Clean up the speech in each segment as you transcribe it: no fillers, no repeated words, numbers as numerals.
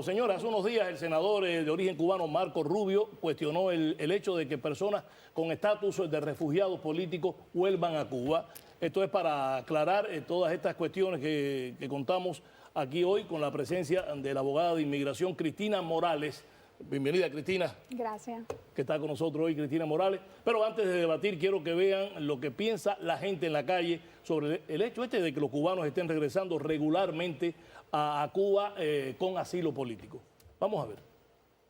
Señora, hace unos días el senador de origen cubano Marco Rubio cuestionó el hecho de que personas con estatus de refugiados políticos vuelvan a Cuba. Esto es para aclarar todas estas cuestiones que contamos aquí hoy con la presencia de la abogada de inmigración Cristina Morales. Bienvenida, Cristina. Gracias. Que está con nosotros hoy, Cristina Morales. Pero antes de debatir, quiero que vean lo que piensa la gente en la calle sobre el hecho de que los cubanos estén regresando regularmente a Cuba con asilo político. Vamos a ver.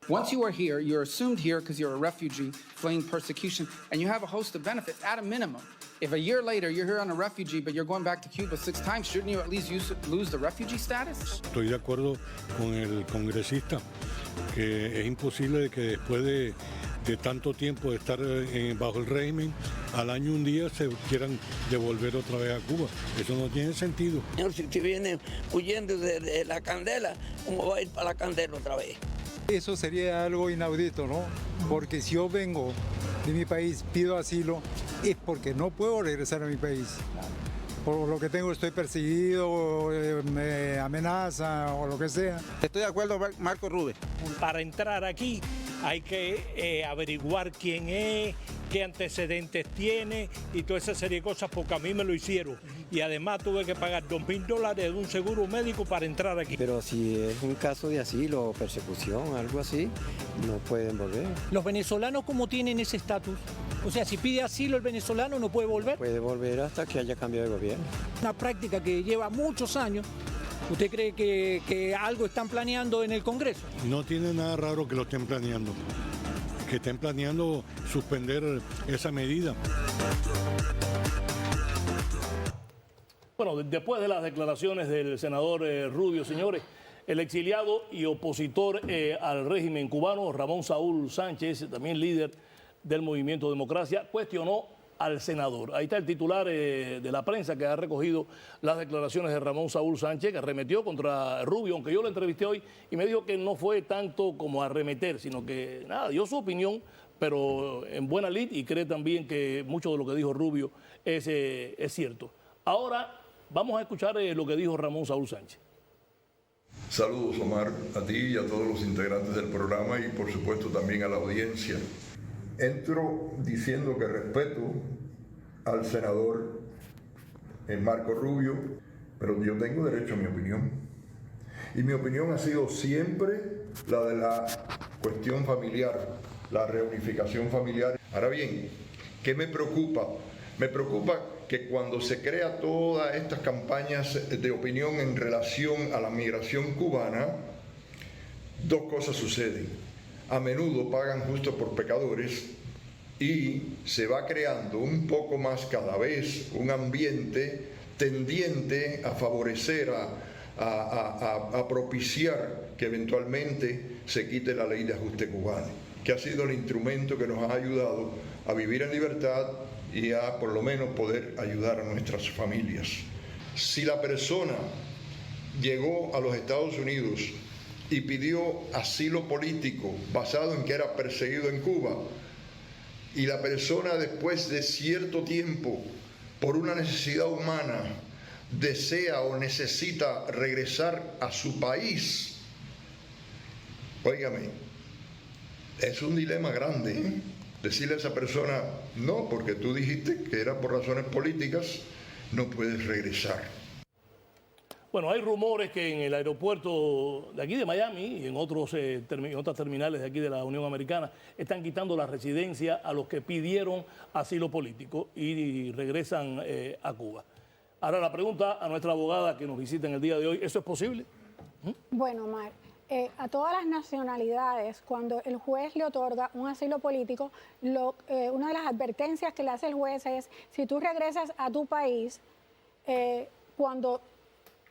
Once you are here, you're assumed here because you're a refugee fleeing persecution, and you have a host of benefits at a minimum. If a year later you're here on a refugee, but you're going back to Cuba 6 times, shouldn't you at least lose the refugee status? Estoy de acuerdo con el congresista que es imposible de que después de tanto tiempo de estar bajo el régimen, al año un día se quieran devolver otra vez a Cuba. Eso no tiene sentido. Señor, si usted viene huyendo de la candela, ¿cómo va a ir para la candela otra vez? Eso sería algo inaudito, ¿no? Porque si yo vengo de mi país, pido asilo, es porque no puedo regresar a mi país. Por lo que tengo, estoy perseguido, me amenaza o lo que sea. Estoy de acuerdo con Marco Rubio. Para entrar aquí hay que averiguar quién es, qué antecedentes tiene y toda esa serie de cosas, porque a mí me lo hicieron. Y además tuve que pagar $2.000 de un seguro médico para entrar aquí. Pero si es un caso de asilo o persecución, algo así, no pueden volver. ¿Los venezolanos cómo tienen ese estatus? O sea, si pide asilo el venezolano no puede volver. Puede volver hasta que haya cambio de gobierno. Una práctica que lleva muchos años. ¿Usted cree que algo están planeando en el Congreso? No tiene nada raro que lo estén planeando. Que estén planeando suspender esa medida. Bueno, después de las declaraciones del senador Rubio, señores, el exiliado y opositor al régimen cubano, Ramón Saúl Sánchez, también líder del Movimiento Democracia, cuestionó al senador. Ahí está el titular de la prensa que ha recogido las declaraciones de Ramón Saúl Sánchez, que arremetió contra Rubio, aunque yo lo entrevisté hoy y me dijo que no fue tanto como arremeter, sino que nada, dio su opinión, pero en buena lid, y cree también que mucho de lo que dijo Rubio es cierto. Ahora vamos a escuchar lo que dijo Ramón Saúl Sánchez. Saludos, Omar, a ti y a todos los integrantes del programa y por supuesto también a la audiencia. Entro diciendo que respeto al senador Marco Rubio, pero yo tengo derecho a mi opinión. Y mi opinión ha sido siempre la de la cuestión familiar, la reunificación familiar. Ahora bien, ¿qué me preocupa? Me preocupa que cuando se crea todas estas campañas de opinión en relación a la migración cubana, dos cosas suceden. A menudo pagan justo por pecadores y se va creando un poco más cada vez un ambiente tendiente a favorecer, a propiciar que eventualmente se quite la ley de ajuste cubano, que ha sido el instrumento que nos ha ayudado a vivir en libertad y a por lo menos poder ayudar a nuestras familias. Si la persona llegó a los Estados Unidos y pidió asilo político basado en que era perseguido en Cuba, y la persona después de cierto tiempo, por una necesidad humana, desea o necesita regresar a su país, óigame, es un dilema grande, ¿eh? Decirle a esa persona, no, porque tú dijiste que era por razones políticas, no puedes regresar. Bueno, hay rumores que en el aeropuerto de aquí de Miami y en otras terminales de aquí de la Unión Americana están quitando la residencia a los que pidieron asilo político y regresan a Cuba. Ahora la pregunta a nuestra abogada que nos visita en el día de hoy, ¿eso es posible? Bueno, Omar, a todas las nacionalidades, cuando el juez le otorga un asilo político, una de las advertencias que le hace el juez es, si tú regresas a tu país, cuando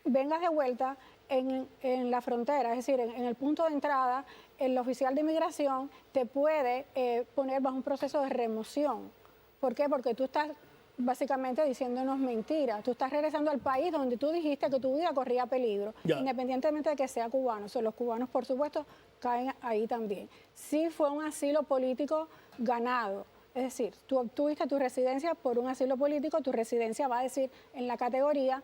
vengas de vuelta en la frontera, es decir, en el punto de entrada, el oficial de inmigración te puede poner bajo un proceso de remoción. ¿Por qué? Porque tú estás básicamente diciéndonos mentiras. Tú estás regresando al país donde tú dijiste que tu vida corría peligro, independientemente de que sea cubano. O sea, los cubanos, por supuesto, caen ahí también. Sí fue un asilo político ganado. Es decir, tú obtuviste tu residencia por un asilo político, tu residencia va a decir en la categoría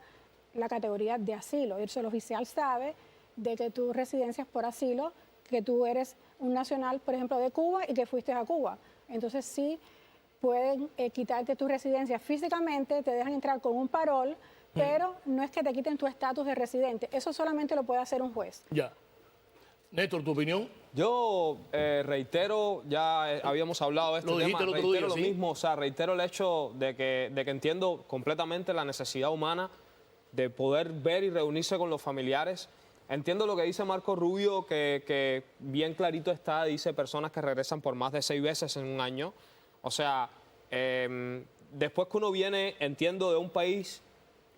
de asilo. Eso el oficial sabe de que tu residencia es por asilo, que tú eres un nacional, por ejemplo, de Cuba y que fuiste a Cuba. Entonces sí pueden quitarte tu residencia físicamente, te dejan entrar con un parol, pero no es que te quiten tu estatus de residente. Eso solamente lo puede hacer un juez. Ya. Néstor, ¿tu opinión? Yo reitero, ya habíamos hablado de este tema, reitero lo mismo, o sea, reitero el hecho de que entiendo completamente la necesidad humana de poder ver y reunirse con los familiares. Entiendo lo que dice Marco Rubio, que bien clarito está, dice personas que regresan por más de 6 veces en un año. O sea, después que uno viene, entiendo, de un país,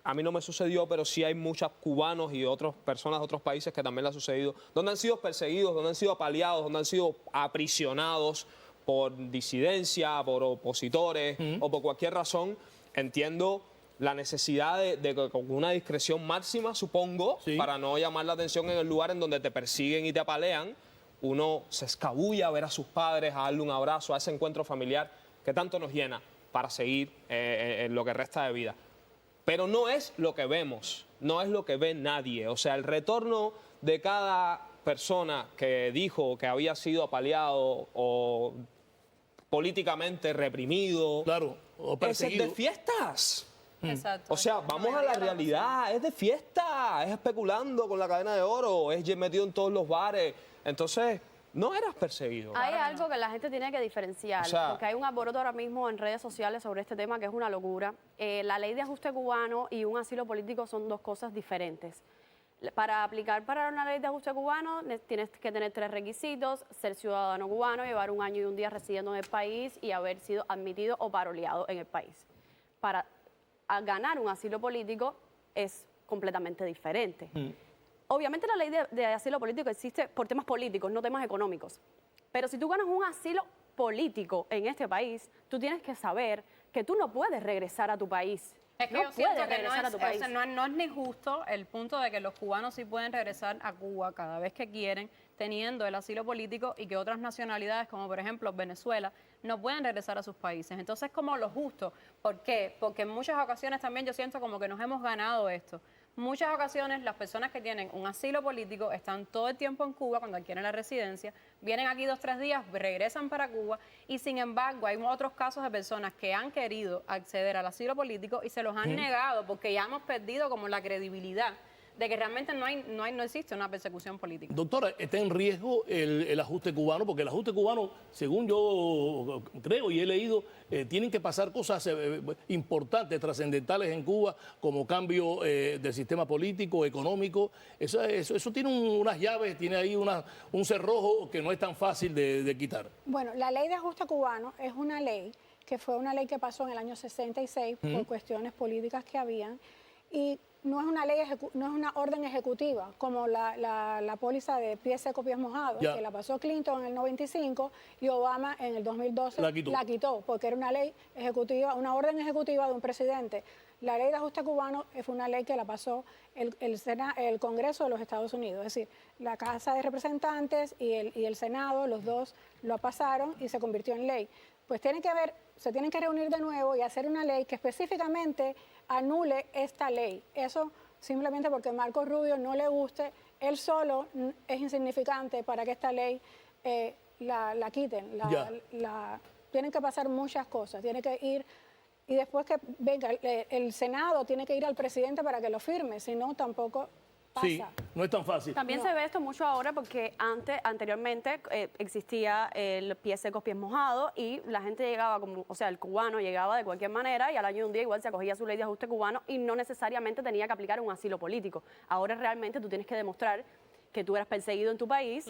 a mí no me sucedió, pero sí hay muchos cubanos y otras personas de otros países que también le ha sucedido, donde han sido perseguidos, donde han sido apaleados, donde han sido aprisionados por disidencia, por opositores o por cualquier razón. Entiendo la necesidad de con una discreción máxima, supongo, para no llamar la atención en el lugar en donde te persiguen y te apalean, uno se escabulla a ver a sus padres, a darle un abrazo, a ese encuentro familiar que tanto nos llena para seguir en lo que resta de vida. Pero no es lo que vemos, no es lo que ve nadie. O sea, el retorno de cada persona que dijo que había sido apaleado o políticamente reprimido, claro, o perseguido, es de fiestas. Exacto. O sea, vamos a la realidad, es de fiesta, es especulando con la cadena de oro, es metido en todos los bares. Entonces, no eras perseguido. Hay algo que la gente tiene que diferenciar, porque hay un alboroto ahora mismo en redes sociales sobre este tema que es una locura. La ley de ajuste cubano y un asilo político son 2 cosas diferentes. Para aplicar para una ley de ajuste cubano tienes que tener 3 requisitos: ser ciudadano cubano, llevar 1 año y 1 día residiendo en el país y haber sido admitido o paroleado en el país. Para ganar un asilo político es completamente diferente. Obviamente la ley de asilo político existe por temas políticos, no temas económicos. Pero si tú ganas un asilo político en este país, tú tienes que saber que tú no puedes regresar a tu país. Es que no yo siento puedes que regresar a tu país. o sea, no es ni justo el punto de que los cubanos sí pueden regresar a Cuba cada vez que quieren, teniendo el asilo político, y que otras nacionalidades, como por ejemplo Venezuela, no pueden regresar a sus países. Entonces, como lo justo. ¿Por qué? Porque en muchas ocasiones también yo siento como que nos hemos ganado esto. Muchas ocasiones las personas que tienen un asilo político están todo el tiempo en Cuba cuando adquieren la residencia, vienen aquí 2 o 3 días, regresan para Cuba, y sin embargo hay otros casos de personas que han querido acceder al asilo político y se los han negado porque ya hemos perdido como la credibilidad de que realmente no existe una persecución política. Doctora, ¿está en riesgo el ajuste cubano? Porque el ajuste cubano, según yo creo y he leído, tienen que pasar cosas importantes, trascendentales en Cuba, como cambio del sistema político, económico. Eso tiene unas llaves, tiene ahí un cerrojo que no es tan fácil de quitar. Bueno, la ley de ajuste cubano es una ley que fue una ley que pasó en el año 66 por cuestiones políticas que habían, y no es una ley, no es una orden ejecutiva como la póliza de pies secos, pies mojados, que la pasó Clinton en el 95 y Obama en el 2012 la quitó, porque era una ley ejecutiva, una orden ejecutiva de un presidente. La ley de ajuste cubano fue una ley que la pasó el Congreso de los Estados Unidos, es decir, la Casa de Representantes y el Senado, los dos lo pasaron y se convirtió en ley. Pues se tienen que reunir de nuevo y hacer una ley que específicamente anule esta ley. Eso simplemente porque Marco Rubio no le guste, él solo es insignificante para que esta ley la quiten. Tienen que pasar muchas cosas, tiene que ir, y después que venga el Senado tiene que ir al presidente para que lo firme, si no tampoco pasa. Sí, no es tan fácil. También se ve esto mucho ahora porque anteriormente existía el pies secos, pies mojados, y la gente llegaba el cubano llegaba de cualquier manera y al año de un día igual se acogía su ley de ajuste cubano y no necesariamente tenía que aplicar un asilo político. Ahora realmente tú tienes que demostrar que tú eras perseguido en tu país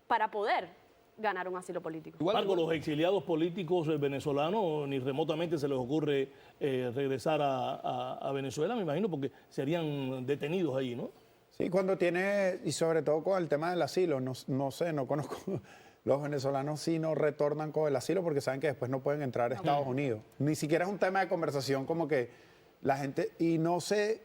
para poder ganar un asilo político. Marco, los exiliados políticos venezolanos ni remotamente se les ocurre regresar a Venezuela, me imagino, porque serían detenidos ahí, ¿no? Sí, cuando tiene, y sobre todo con el tema del asilo, no sé, no conozco, los venezolanos sí no retornan con el asilo porque saben que después no pueden entrar a Estados Unidos. Ni siquiera es un tema de conversación como que la gente, y no sé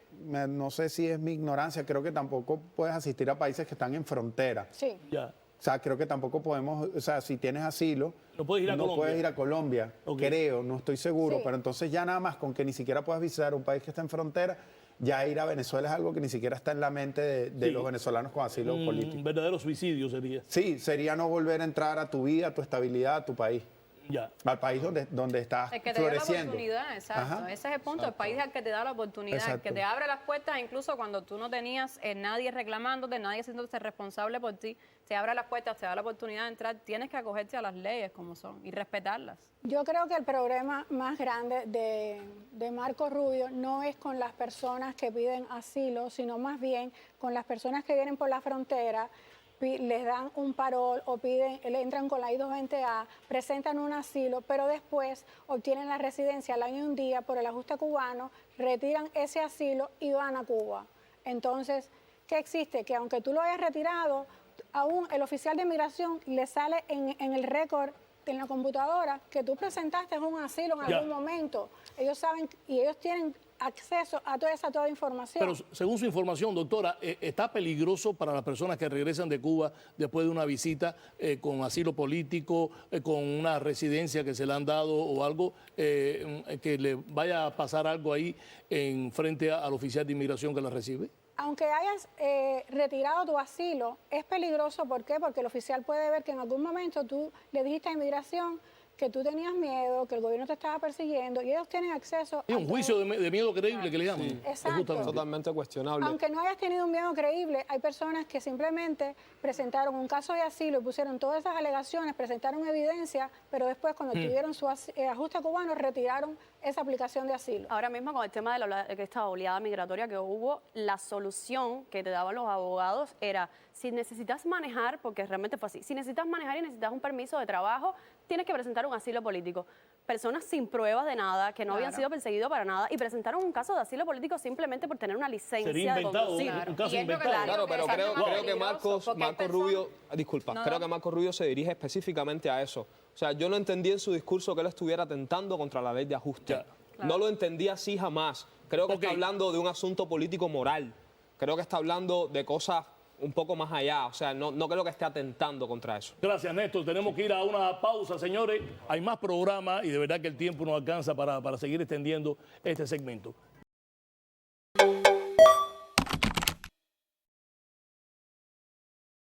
si es mi ignorancia, creo que tampoco puedes asistir a países que están en frontera. Sí. Ya. O sea, creo que tampoco podemos, o sea, si tienes asilo, no puedes ir a Colombia. Creo, no estoy seguro, pero entonces ya nada más con que ni siquiera puedas visitar un país que está en frontera, ya ir a Venezuela es algo que ni siquiera está en la mente de los venezolanos con asilo político. Un verdadero suicidio sería. Sí, sería no volver a entrar a tu vida, a tu estabilidad, a tu país. Ya. Al país donde estás el que te floreciendo. da la oportunidad, exacto. Ajá. Ese es el punto, el país al que te da la oportunidad, el que te abre las puertas, incluso cuando tú no tenías nadie reclamándote, nadie haciéndote responsable por ti, te abre las puertas, te da la oportunidad de entrar, tienes que acogerte a las leyes como son y respetarlas. Yo creo que el problema más grande de Marco Rubio no es con las personas que piden asilo, sino más bien con las personas que vienen por la frontera, les dan un parol o le entran con la I-220A, presentan un asilo, pero después obtienen la residencia al año y un día por el ajuste cubano, retiran ese asilo y van a Cuba. Entonces, ¿qué existe? Que aunque tú lo hayas retirado, aún el oficial de inmigración le sale en el récord, en la computadora, que tú presentaste un asilo en algún momento. Ellos saben y ellos tienen acceso a toda información. Pero según su información, doctora, ¿está peligroso para las personas que regresan de Cuba después de una visita con asilo político, con una residencia que se le han dado o algo, que le vaya a pasar algo ahí en frente al oficial de inmigración que la recibe? Aunque hayas retirado tu asilo, es peligroso. ¿Por qué? Porque el oficial puede ver que en algún momento tú le dijiste a inmigración que tú tenías miedo, que el gobierno te estaba persiguiendo y ellos tienen acceso a un juicio de miedo creíble que le llaman. Sí. Exacto. Totalmente cuestionable. Aunque no hayas tenido un miedo creíble, hay personas que simplemente presentaron un caso de asilo y pusieron todas esas alegaciones, presentaron evidencia, pero después cuando tuvieron su ajuste cubano retiraron esa aplicación de asilo. Ahora mismo con el tema de esta oleada migratoria que hubo, la solución que te daban los abogados era, si necesitas manejar, porque realmente fue así, si necesitas manejar y necesitas un permiso de trabajo, tienes que presentar un asilo político. Personas sin pruebas de nada, que no habían sido perseguidos para nada, y presentaron un caso de asilo político simplemente por tener una licencia de conducir. Un caso inventado. Claro, pero creo que Marco Rubio, creo que Marco Rubio se dirige específicamente a eso. O sea, yo no entendí en su discurso que él estuviera atentando contra la ley de ajuste. No lo entendí así jamás. Creo que está hablando de un asunto político moral. Creo que está hablando de cosas un poco más allá. O sea, no creo que esté atentando contra eso. Gracias, Néstor. Tenemos que ir a una pausa, señores. Hay más programas y de verdad que el tiempo no alcanza para seguir extendiendo este segmento.